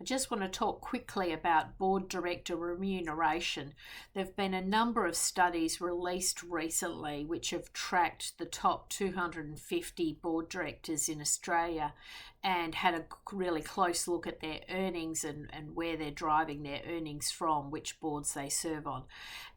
I just want to talk quickly about board director remuneration. There have been a number of studies released recently which have tracked the top 250 board directors in Australia and had a really close look at their earnings and where they're driving their earnings from, which boards they serve on.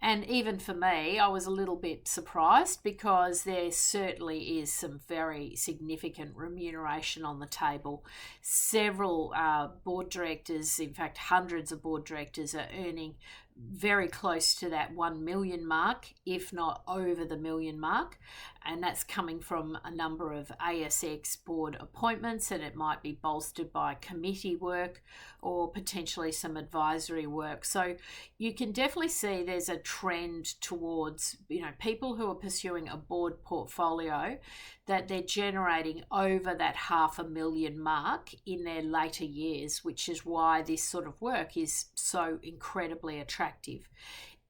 And even for me, I was a little bit surprised because there certainly is some very significant remuneration on the table. Several board directors, in fact, hundreds of board directors, are earning very close to that 1 million mark, if not over the million mark. And that's coming from a number of ASX board appointments, and it might be bolstered by committee work or potentially some advisory work. So you can definitely see there's a trend towards, people who are pursuing a board portfolio, that they're generating over that 500,000 mark in their later years, which is why this sort of work is so incredibly attractive.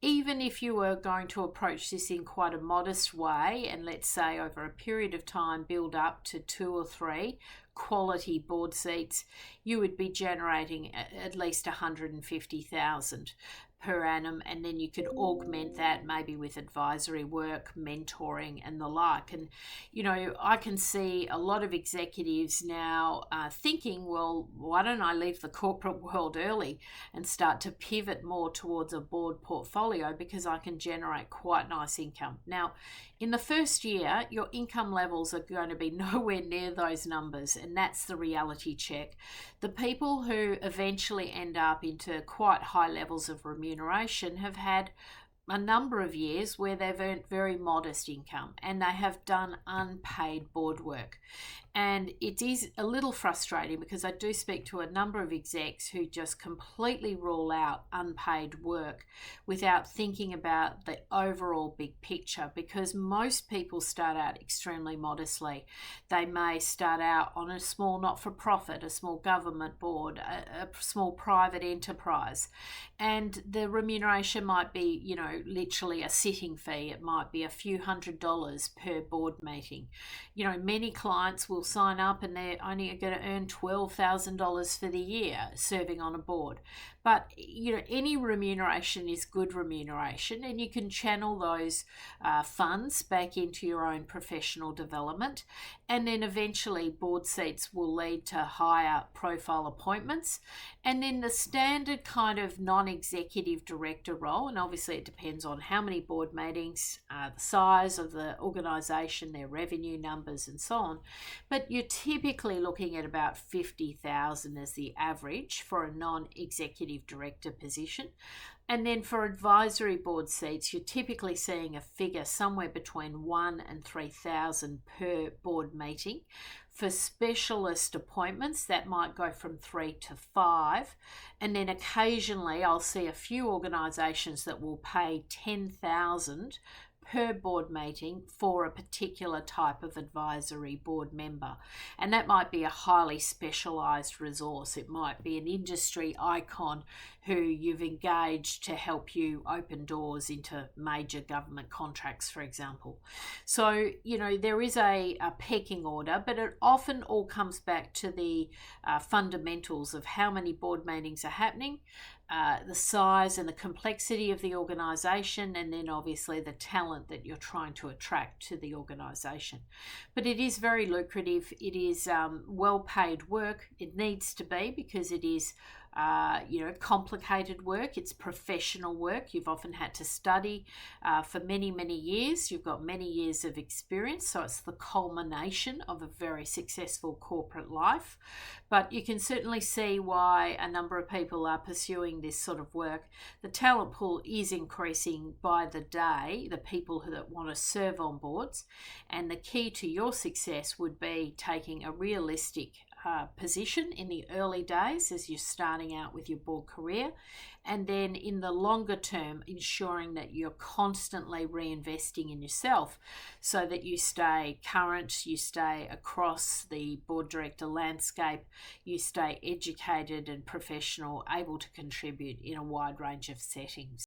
Even if you were going to approach this in quite a modest way, and let's say over a period of time build up to 2 or 3 quality board seats, you would be generating at least 150,000 per annum, and then you could augment that maybe with advisory work, mentoring, and the like. And I can see a lot of executives now thinking, well, why don't I leave the corporate world early and start to pivot more towards a board portfolio, because I can generate quite nice income. Now, in the first year, your income levels are going to be nowhere near those numbers, and that's the reality check. The people who eventually end up into quite high levels of remuneration have had a number of years where they've earned very modest income, and they have done unpaid board work. And it is a little frustrating because I do speak to a number of execs who just completely rule out unpaid work without thinking about the overall big picture, because most people start out extremely modestly. They may start out on a small not-for-profit, a small government board, a small private enterprise, and the remuneration might be, literally a sitting fee. It might be a few $100s per board meeting. Many clients will sign up and they're only going to earn $12,000 for the year serving on a board. But any remuneration is good remuneration, and you can channel those funds back into your own professional development, and then eventually board seats will lead to higher profile appointments. And then the standard kind of non-executive director role, and obviously it depends on how many board meetings, the size of the organisation, their revenue numbers, and so on. But you're typically looking at about 50,000 as the average for a non-executive director position. And then for advisory board seats, you're typically seeing a figure somewhere between 1 and 3,000 per board meeting. For specialist appointments, that might go from 3 to 5. And then occasionally I'll see a few organisations that will pay 10,000 per board meeting for a particular type of advisory board member. And that might be a highly specialised resource. It might be an industry icon who you've engaged to help you open doors into major government contracts, for example. So, there is a pecking order, but it often all comes back to the fundamentals of how many board meetings are happening, the size and the complexity of the organisation, and then obviously the talent that you're trying to attract to the organisation. But it is very lucrative. It is well-paid work. It needs to be, because it is complicated work. It's professional work. You've often had to study for many, many years. You've got many years of experience. So it's the culmination of a very successful corporate life. But you can certainly see why a number of people are pursuing this sort of work. The talent pool is increasing by the day, the people that want to serve on boards. And the key to your success would be taking a realistic position in the early days as you're starting out with your board career, and then in the longer term ensuring that you're constantly reinvesting in yourself so that you stay current, you stay across the board director landscape, you stay educated and professional, able to contribute in a wide range of settings.